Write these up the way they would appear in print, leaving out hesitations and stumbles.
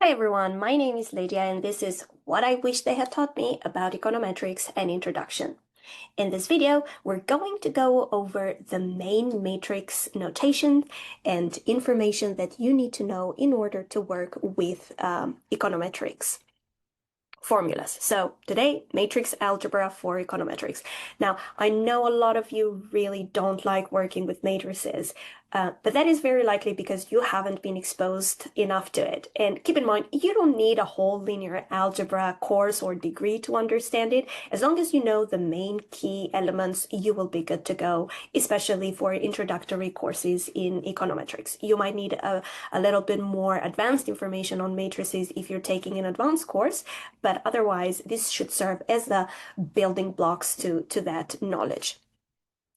Hi everyone, my name is Lydia and this is what I wish they had taught me about econometrics and introduction. In this video, we're going to go over the main matrix notation and information that you need to know in order to work with econometrics formulas. So today, matrix algebra for econometrics. Now, I know a lot of you really don't like working with matrices, but that is very likely because you haven't been exposed enough to it. And keep in mind, you don't need a whole linear algebra course or degree to understand it. As long as you know the main key elements, you will be good to go, especially for introductory courses in econometrics. You might need a little bit more advanced information on matrices if you're taking an advanced course, but otherwise, this should serve as the building blocks to that knowledge.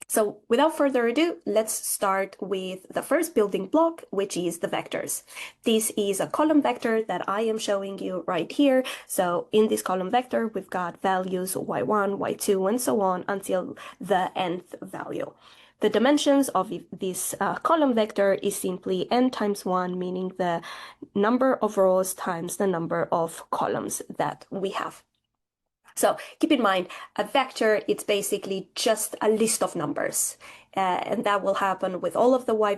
So without further ado, let's start with the first building block, which is the vectors. This is a column vector that I am showing you right here. So in this column vector, we've got values y1, y2, and so on until the nth value. The dimensions of this column vector is simply n times 1, meaning the number of rows times the number of columns that we have. So keep in mind, a vector, it's basically just a list of numbers. And that will happen with all of the y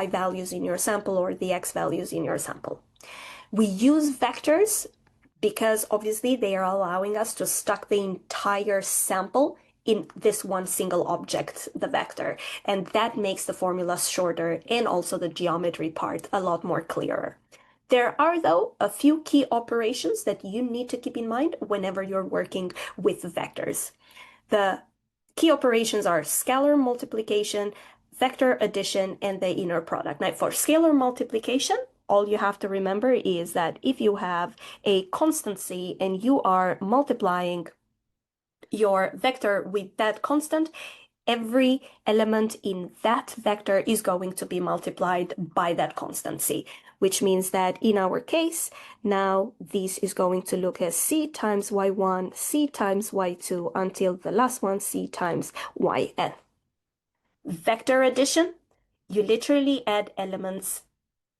values in your sample or the x values in your sample. We use vectors because obviously they are allowing us to stack the entire sample in this one single object, the vector. And that makes the formulas shorter and also the geometry part a lot more clearer. There are, though, a few key operations that you need to keep in mind whenever you're working with vectors. The key operations are scalar multiplication, vector addition, and the inner product. Now, for scalar multiplication, all you have to remember is that if you have a constancy and you are multiplying your vector with that constant, every element in that vector is going to be multiplied by that constancy, which means that in our case, now this is going to look as c times y1, c times y2, until the last one, c times yn. Vector addition, you literally add elements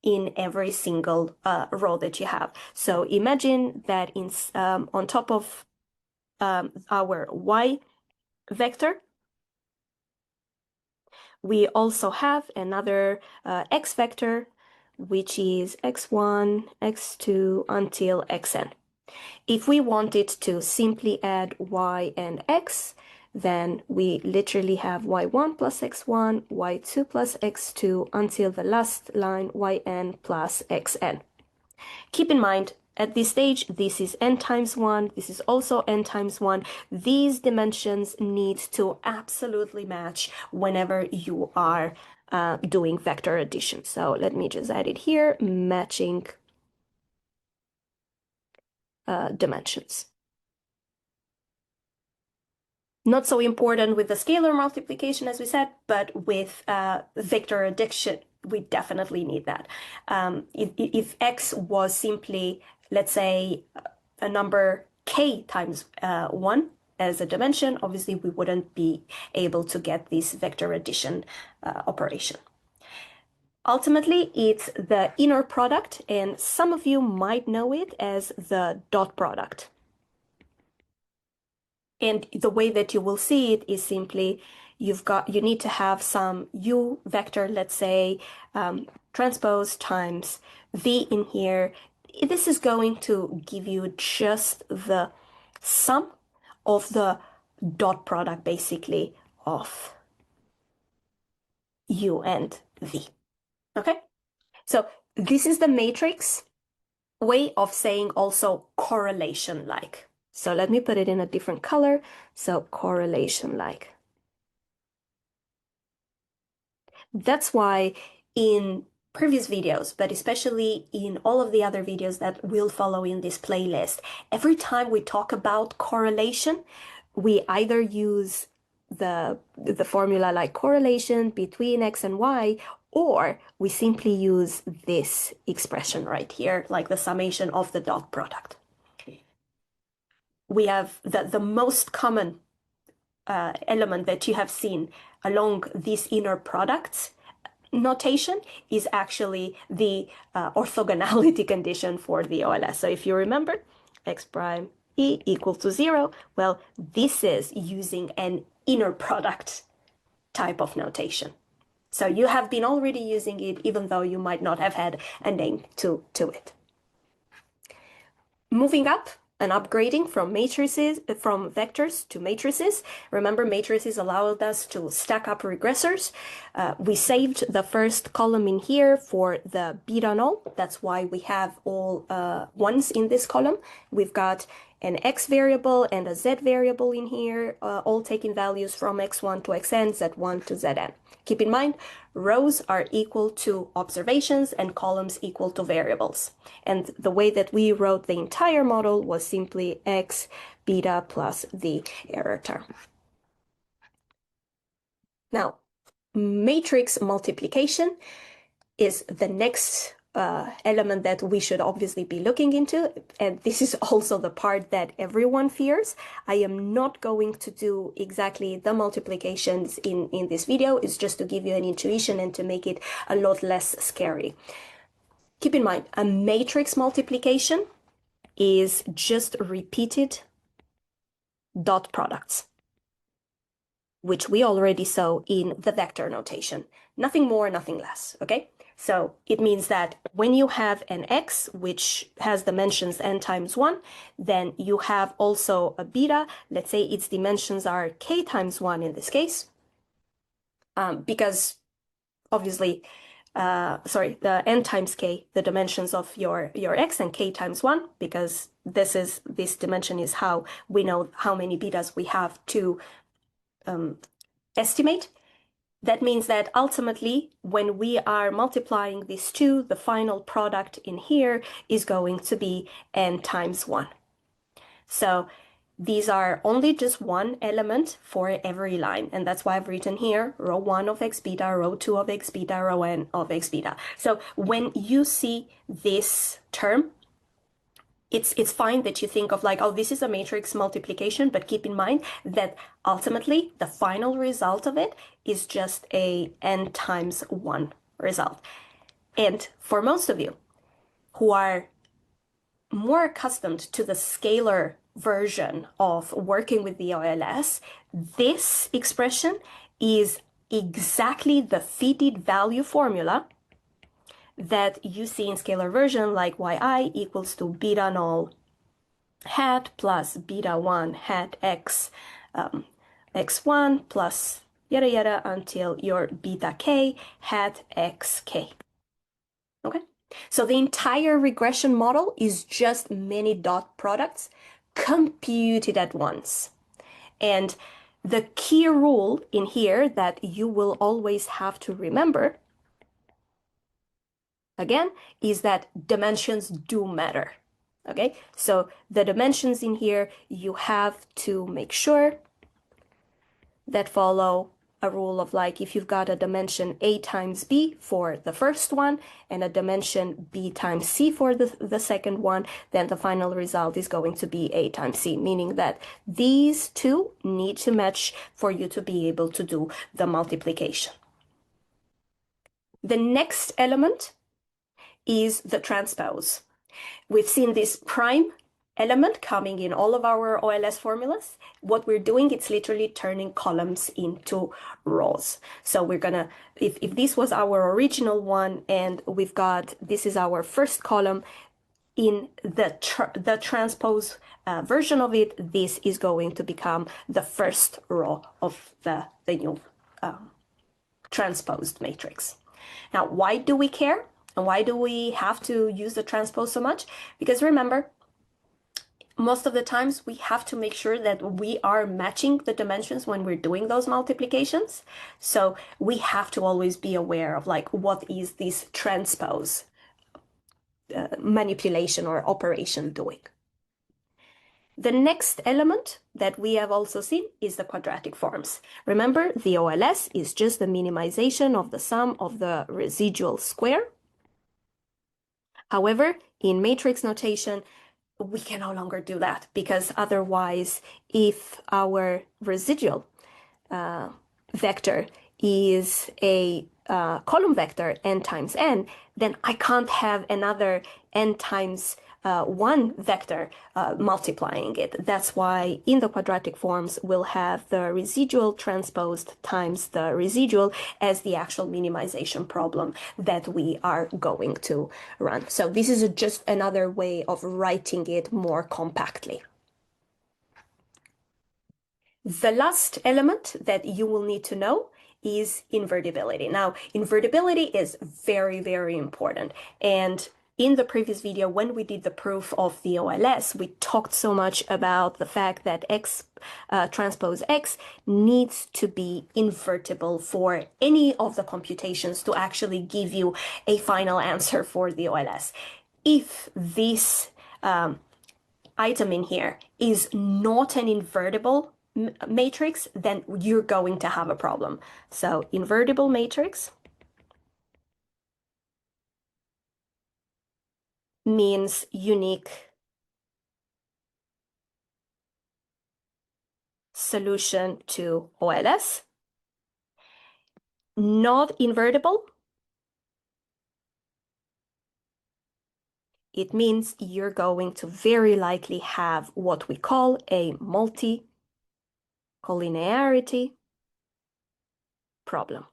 in every single row that you have. So imagine that on top of our y vector, we also have another x vector, which is x1, x2, until xn. If we wanted to simply add y and x, then we literally have y1 plus x1, y2 plus x2, until the last line, yn plus xn. Keep in mind, at this stage, this is n times 1, this is also n times 1. These dimensions need to absolutely match whenever you are doing vector addition. So let me just add it here, matching dimensions. Not so important with the scalar multiplication, as we said, but with vector addition, we definitely need that. If x was simply, let's say, a number k times 1 as a dimension, obviously we wouldn't be able to get this vector addition operation. Ultimately, it's the inner product, and some of you might know it as the dot product. And the way that you will see it is simply you need to have some u vector, let's say, transpose times v in here. This is going to give you just the sum of the dot product, basically, of u and v. Okay? So this is the matrix way of saying also correlation-like. So let me put it in a different color. So correlation-like. That's why in previous videos, but especially in all of the other videos that will follow in this playlist, every time we talk about correlation, we either use the formula like correlation between x and y, or we simply use this expression right here, like the summation of the dot product. We have the most common element that you have seen along these inner products notation is actually the orthogonality condition for the OLS. So if you remember, x prime e equal to 0, well, this is using an inner product type of notation. So you have been already using it, even though you might not have had a name to it. Moving up and upgrading from matrices, from vectors to matrices. Remember, matrices allowed us to stack up regressors. We saved the first column in here for the beta null. That's why we have all ones in this column. We've got an x variable and a z variable in here, all taking values from x1 to xn, z1 to zn. Keep in mind, rows are equal to observations and columns equal to variables. And the way that we wrote the entire model was simply x beta plus the error term. Now, matrix multiplication is the next element that we should obviously be looking into, and this is also the part that everyone fears. I am not going to do exactly the multiplications in this video. It's just to give you an intuition and to make it a lot less scary. Keep in mind, a matrix multiplication is just repeated dot products, which we already saw in the vector notation. Nothing more, nothing less, okay? So it means that when you have an x, which has dimensions n times 1, then you have also a beta. Let's say its dimensions are k times 1 in this case, because obviously, the n times k, the dimensions of your x, and k times 1, because this dimension is how we know how many betas we have to estimate. That means that ultimately, when we are multiplying these two, the final product in here is going to be n times 1. So these are only just one element for every line. And that's why I've written here, row 1 of x beta, row 2 of x beta, row n of x beta. So when you see this term, it's fine that you think of like, oh, this is a matrix multiplication, but keep in mind that ultimately the final result of it is just a n times 1 result. And for most of you who are more accustomed to the scalar version of working with the OLS, this expression is exactly the fitted value formula that you see in scalar version, like yi equals to beta null hat plus beta 1 hat x x1 plus yada yada until your beta k hat xk. Okay, so the entire regression model is just many dot products computed at once. And the key rule in here that you will always have to remember, again, is that dimensions do matter. Okay, so the dimensions in here, you have to make sure that follow a rule of like, if you've got a dimension a times b for the first one and a dimension b times c for the second one, then the final result is going to be a times c, meaning that these two need to match for you to be able to do the multiplication. The next element is the transpose. We've seen this prime element coming in all of our OLS formulas. What we're doing, it's literally turning columns into rows. So we're gonna, if this was our original one and we've got, this is our first column, in the transpose version of it, this is going to become the first row of the new transposed matrix. Now, why do we care? And why do we have to use the transpose so much? Because remember, most of the times we have to make sure that we are matching the dimensions when we're doing those multiplications. So we have to always be aware of like, what is this transpose manipulation or operation doing? The next element that we have also seen is the quadratic forms. Remember, the OLS is just the minimization of the sum of the residual square. However, in matrix notation, we can no longer do that, because otherwise, if our residual vector is a column vector n times n, then I can't have another n times one vector multiplying it. That's why in the quadratic forms we'll have the residual transposed times the residual as the actual minimization problem that we are going to run. So this is just another way of writing it more compactly. The last element that you will need to know is invertibility. Now, invertibility is very, very important. And in the previous video, when we did the proof of the OLS, we talked so much about the fact that X transpose X needs to be invertible for any of the computations to actually give you a final answer for the OLS. If this item in here is not an invertible matrix, then you're going to have a problem. So invertible matrix means unique solution to OLS. Not invertible, it means you're going to very likely have what we call a multi-collinearity problem,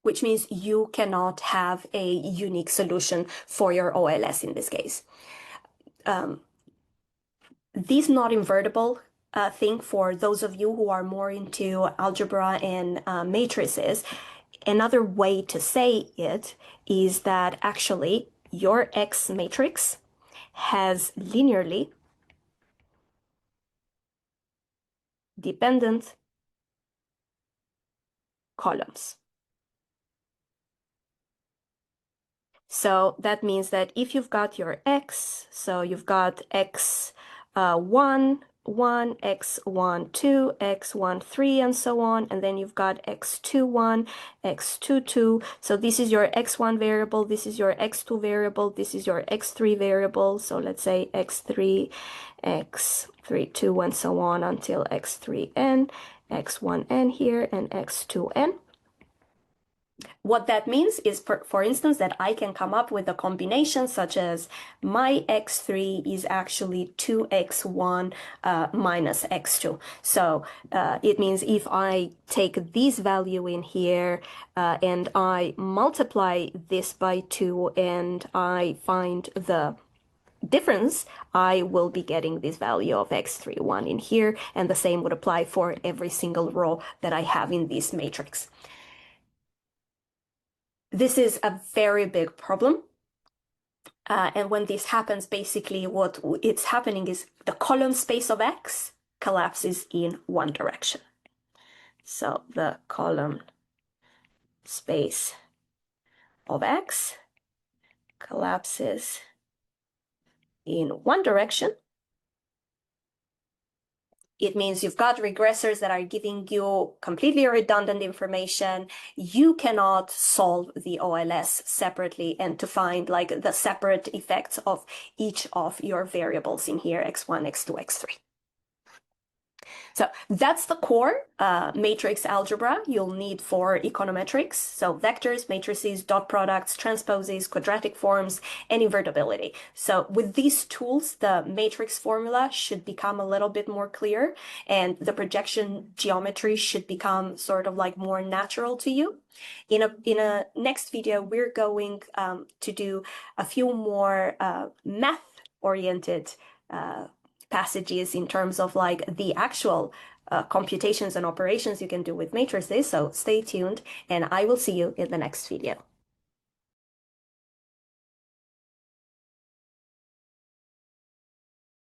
which means you cannot have a unique solution for your OLS in this case. This not invertible thing, for those of you who are more into algebra and matrices, another way to say it is that actually your X matrix has linearly dependent columns. So that means that if you've got your X, so you've got X1, 1, X1, 2, X1, 3, and so on, and then you've got X2, 1, X2, 2. So this is your X1 variable, this is your X2 variable, this is your X3 variable. So let's say X3, X3, 2, and so on until X3n, X1n here, and X2n. What that means is, for instance, that I can come up with a combination such as my x3 is actually 2x1 minus x2. So it means if I take this value in here and I multiply this by 2 and I find the difference, I will be getting this value of x31 in here, and the same would apply for every single row that I have in this matrix. This is a very big problem. And when this happens, basically what it's happening is the column space of X collapses in one direction. So the column space of X collapses in one direction. It means you've got regressors that are giving you completely redundant information. You cannot solve the OLS separately and to find like the separate effects of each of your variables in here, x1, x2, x3. So that's the core matrix algebra you'll need for econometrics. So vectors, matrices, dot products, transposes, quadratic forms, and invertibility. So with these tools, the matrix formula should become a little bit more clear, and the projection geometry should become sort of like more natural to you. In a next video, we're going to do a few more math-oriented passages in terms of like the actual computations and operations you can do with matrices. So stay tuned, and I will see you in the next video.